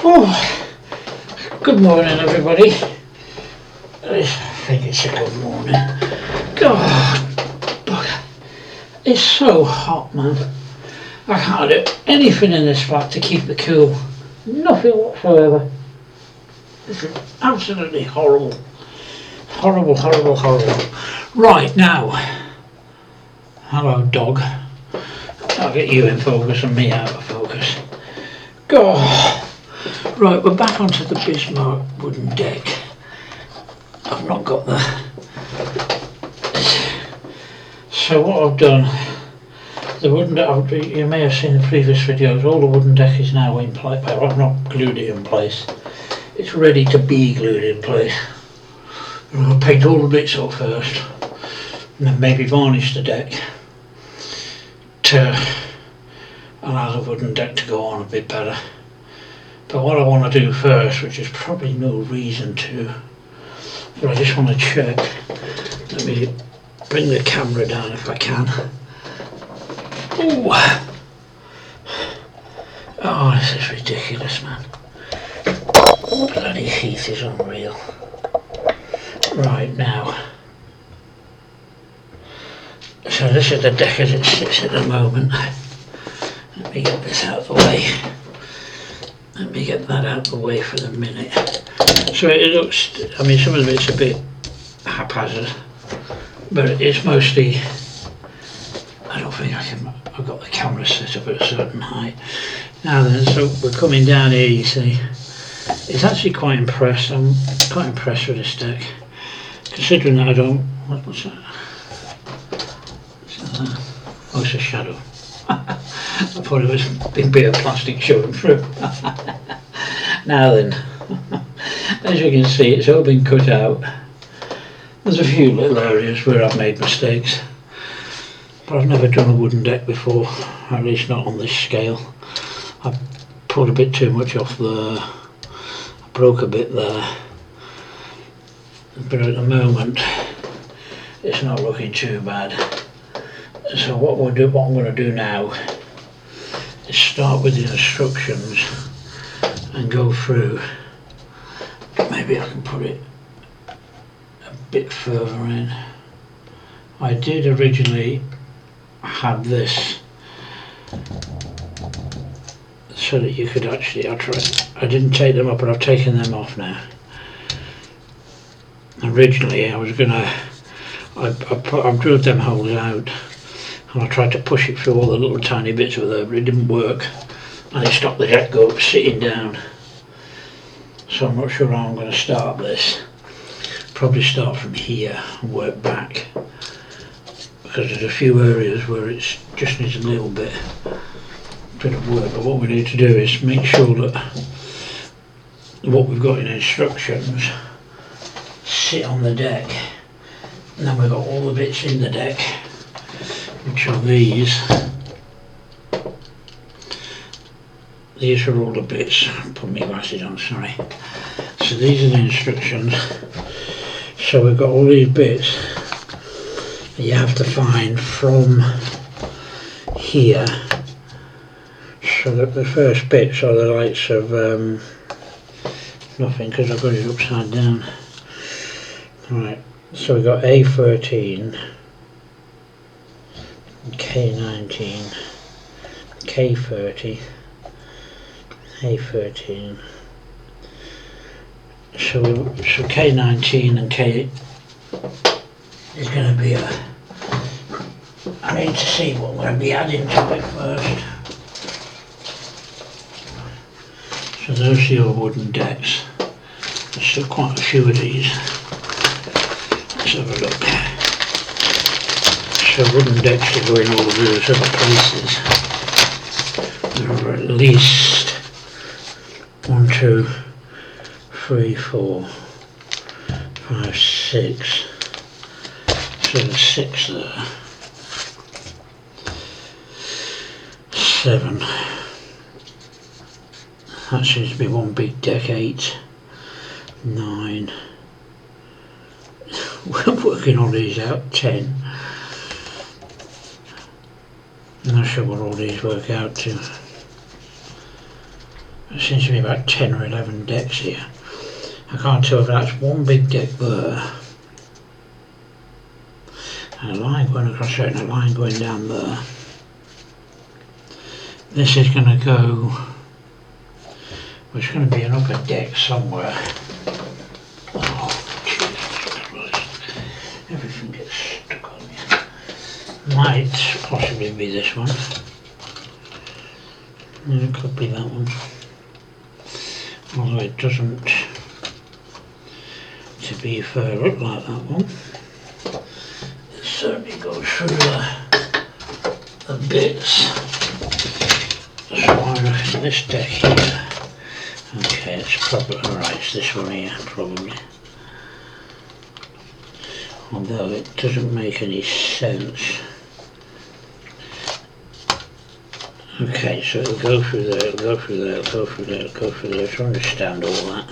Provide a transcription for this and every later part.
Oh, good morning, everybody. I think it's a good morning. God, bugger. It's so hot, man. I can't do anything in this flat to keep it cool. Nothing whatsoever. This is absolutely horrible. Horrible, horrible, horrible. Right, now. Hello, dog. I'll get you in focus and me out of focus. God. Right, we're back onto the Bismarck wooden deck. I've not got the... So what I've done, the wooden deck, you may have seen in previous videos, all the wooden deck is now in place. Well, I've not glued it in place. It's ready to be glued in place. I'm going to paint all the bits up first, and then maybe varnish the deck to allow the wooden deck to go on a bit better. But what I want to do first, which is probably no reason to, but I just want to check. Let me bring the camera down if I can. Ooh. Oh, this is ridiculous, man. Bloody heat is unreal. Right, now. So this is the deck as it sits at the moment. Let me get this out of the way. Let me get that out of the way for the minute. So it looks, I mean, some of it's a bit haphazard, but it's mostly, I don't think I've got the camera set up at a certain height. Now then, so we're coming down here, you see. It's actually quite impressed, I'm quite impressed with this deck. Considering that I don't, what's that? Oh, it's a shadow. I thought it was a big bit of plastic showing through. Now then, as you can see, it's all been cut out. There's a few little areas where I've made mistakes, but I've never done a wooden deck before, at least not on this scale. I pulled a bit too much off there, I broke a bit there, but at the moment it's not looking too bad. So what I'm going to do now is start with the instructions and go through. Maybe I can put it a bit further in. I did originally have this so that you could actually, I didn't take them up, but I've taken them off now. Originally I was going to, I drilled them holes out and I tried to push it through all the little tiny bits of there, but it didn't work and it stopped the deck go sitting down. So I'm not sure how I'm going to start this. Probably start from here and work back, because there's a few areas where it just needs a little bit of work. But what we need to do is make sure that what we've got in instructions sit on the deck, and then we've got all the bits in the deck, which are these. These are all the bits. Put my glasses on, sorry. So these are the instructions. So we've got all these bits that you have to find from here. So that the first bits are the likes of nothing, because I've got it upside down. Right, so we've got A13, K19, K30, A13. So K19 and K is going to be a, I need to see what we're going to be adding to it first. So those are your wooden decks. There's still quite a few of these. Let's have a look. So wooden decks will go in all of those other places. There are at least 1, 2, 3, 4, 5, 6. So there's 6 there. 7. That seems to be one big deck. 8, 9. We're working all these out. 10. I'm not sure what all these work out to. There seems to be about 10 or 11 decks here. I can't tell if that's one big deck there and a line going across there and a line going down there. This is going to go, there's going to be an upper deck somewhere. Oh, Jesus Christ. Everything gets stuck on me. Might possibly be this one. It could be that one. Although it doesn't, to be fair, look like that one. It certainly goes through the bits. So I reckon this deck here. Okay, it's probably alright, it's this one here, probably. Although it doesn't make any sense. Okay, so it'll go through there, it'll go through there, it'll go through there, it'll go through there, to understand all that.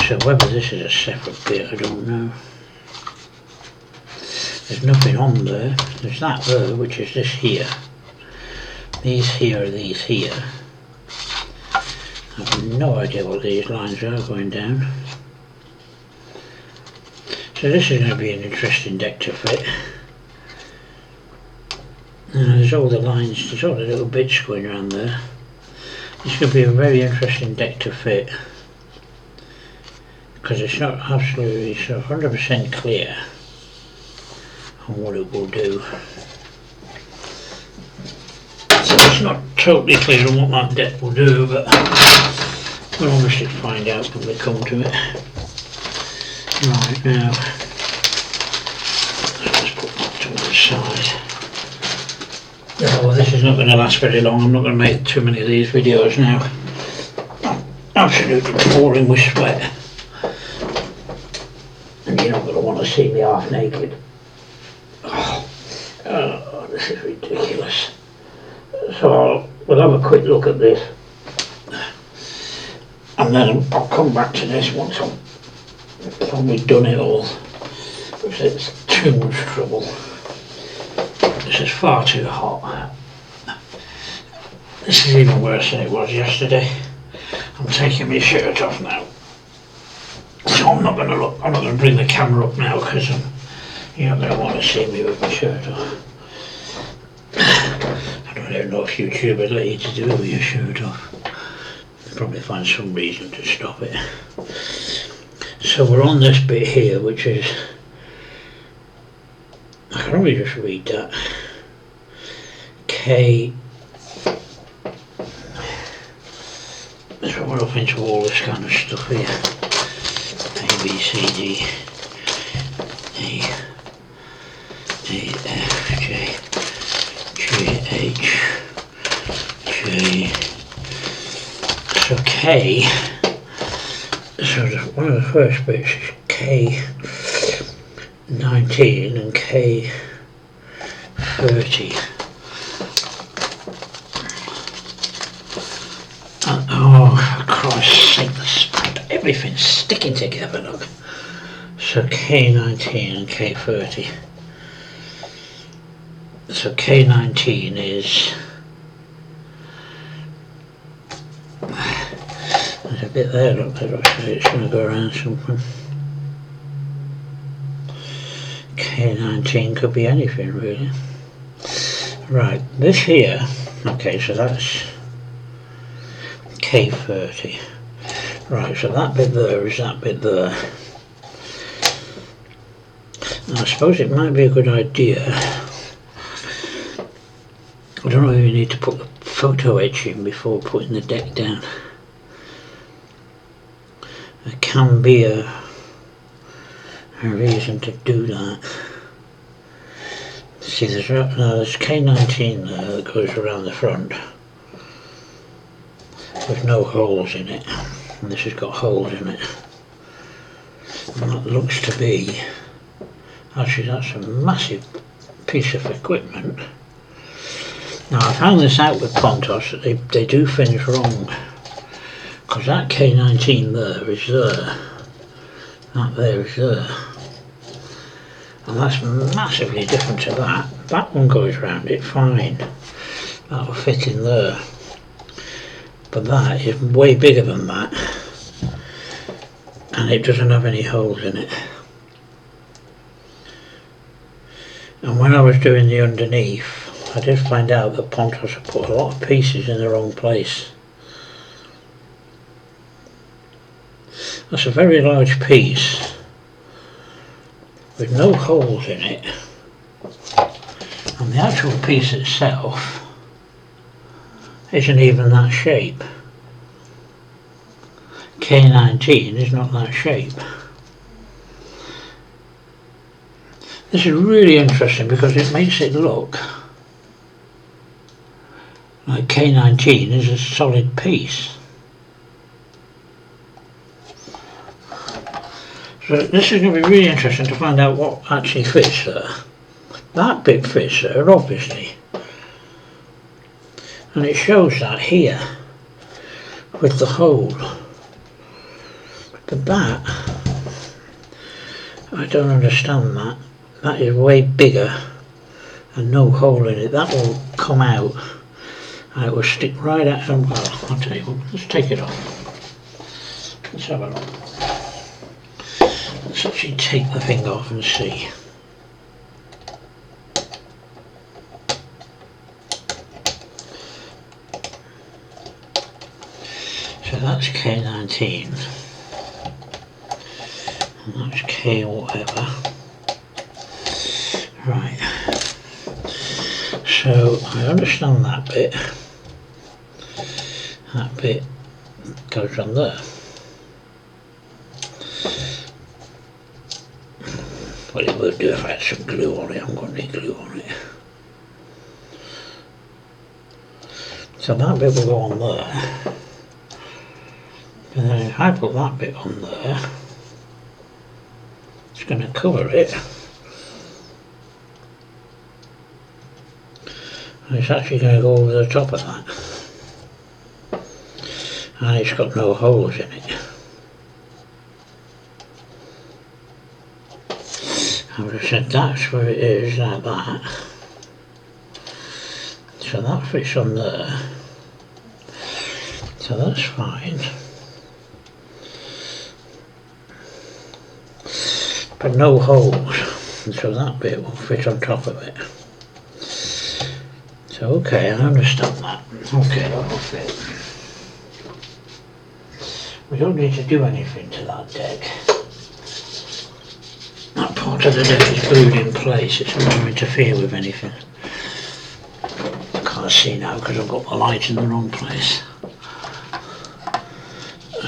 So whether this is a separate bit, I don't know. There's nothing on there. There's that there, which is this here. These here, these here. I have no idea what these lines are going down. So this is going to be an interesting deck to fit. There's all the lines, there's all the little bits going around there. This could be a very interesting deck to fit. Because it's not absolutely 100% clear on what it will do. So it's not totally clear on what that deck will do, but we'll obviously find out when we come to it. Right, now, let's put that to one side. Oh, this is not going to last very long. I'm not going to make too many of these videos now. I'm absolutely pouring with sweat. And you're not going to want to see me half naked. Oh, this is ridiculous. So we'll have a quick look at this. And then I'll come back to this once we've done it all. Because it's too much trouble. This is far too hot. This is even worse than it was yesterday. I'm taking my shirt off now. So I'm not going to look, I'm not going to bring the camera up now because you're not going to want to see me with my shirt off. I don't even know if YouTube would let you to do it with your shirt off. They'll probably find some reason to stop it. So we're on this bit here, which is, I can probably just read that. K. So we're up into all this kind of stuff here. A, B, C, D, E, F, G, H, J. So K. So one of the first bits is K19 and K30. And, oh, for Christ's sake, everything's sticking together, look. So K19 and K30. So K19 is, there's a bit there, look, it's going to go around something. K19 could be anything really. Right, this here, okay, so that's K30. Right, so that bit there is that bit there. Now, I suppose it might be a good idea. I don't know if you need to put the photo etch in before putting the deck down. There can be a reason to do that. See, there's K19 there that goes around the front with no holes in it, and this has got holes in it, and that looks to be, actually that's a massive piece of equipment. Now I found this out with Pontos, that they do things wrong, because that K19 there is there, that there is there, and that's massively different to that. That one goes round it fine, that'll fit in there, but that is way bigger than that, and it doesn't have any holes in it. And when I was doing the underneath, I did find out that Pontos have put a lot of pieces in the wrong place. That's a very large piece with no holes in it, and the actual piece itself isn't even that shape. K19 is not that shape. This is really interesting because it makes it look like K19 is a solid piece. So this is going to be really interesting to find out what actually fits there. That bit fits there, obviously. And it shows that here with the hole. But that, I don't understand that. That is way bigger and no hole in it. That will come out and it will stick right at some. Well, I'll tell you what, let's take it off. Let's have a look. Let's actually take the thing off and see. So that's K19 and that's K whatever. Right, so I understand that bit. That bit goes on there. Well, it would do if I had some glue on it. I haven't got any glue on it. So that bit will go on there. And then if I put that bit on there, it's going to cover it. And it's actually going to go over the top of that. And it's got no holes in it. I would have said that's where it is, like that. So that fits on there. So that's fine. But no holes. And so that bit will fit on top of it. So okay, I understand that. Okay, that will fit. We don't need to do anything to that deck. That part of the deck is glued in place, it's not going to interfere with anything. I can't see now because I've got the light in the wrong place.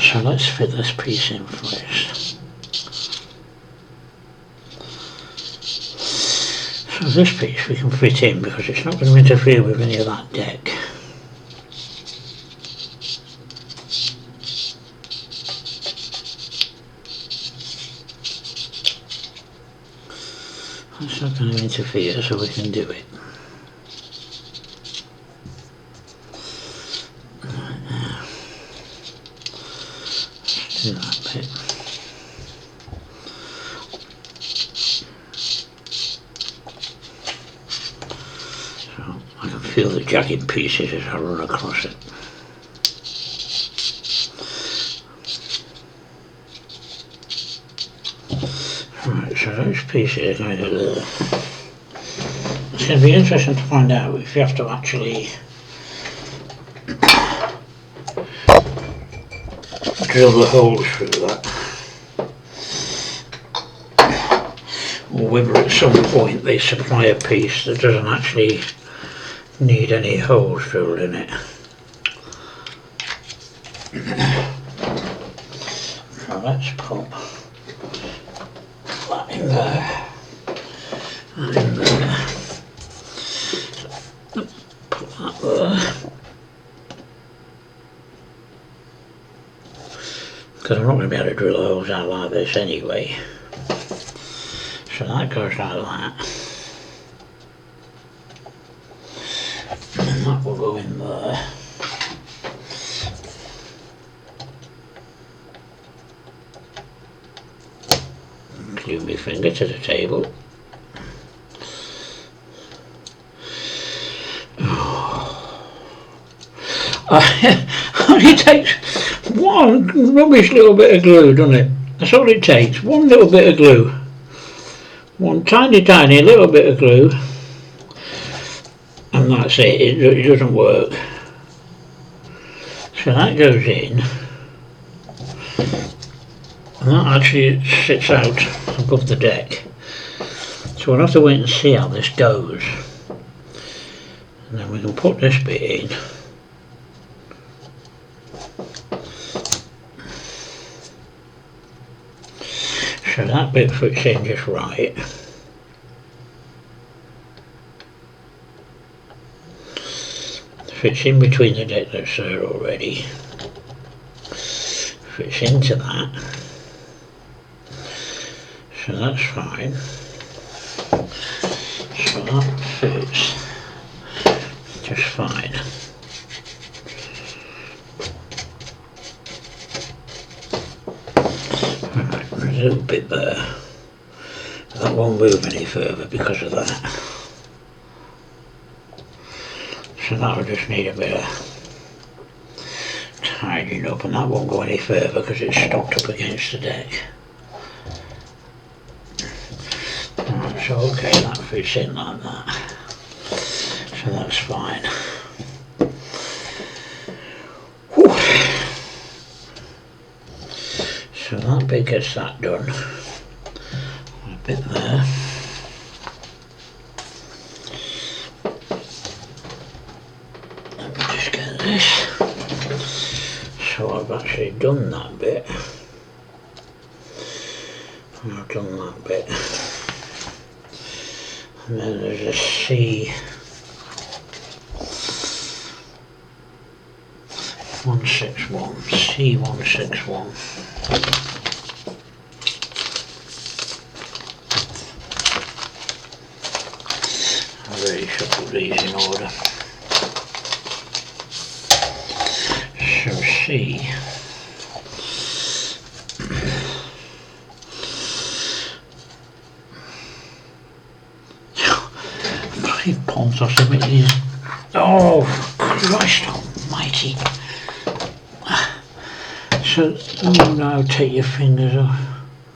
So let's fit this piece in first. So this piece we can fit in because it's not going to interfere with any of that deck. It's not going to interfere, so we can do it. Right now. Let's do that bit. So I can feel the jagged pieces as I run across it. Right, so those pieces are going to there. It's going to be interesting to find out if you have to actually drill the holes through that, or whether at some point they supply a piece that doesn't actually need any holes drilled in it. So let's put that in there, and in there, put that there, because I'm not going to be able to drill holes out like this anyway, so that goes like that, and that will go in there. Glue my finger to the table. I only takes one rubbish little bit of glue, doesn't it? That's all it takes, one little bit of glue. One tiny little bit of glue. And that's it, it doesn't work. So that goes in. And that actually sits out above the deck. So we'll have to wait and see how this goes. And then we can put this bit in. So that bit fits in just right. Fits in between the deck that's there already. Fits into that. So that's fine. So that fits just fine. Right, there's a little bit there. That won't move any further because of that. So that'll just need a bit of tidying up, and that won't go any further because it's stopped up against the deck. Right, so okay, that fits in like that. So that's fine. Whew. So that bit gets that done. A bit there. Let me just get this. So I've actually done that bit. I've done that bit. And then there's a C161. C161. I really should put these in order. So C. Pontos and MK1. Oh, Christ almighty. So, oh no, take your fingers off.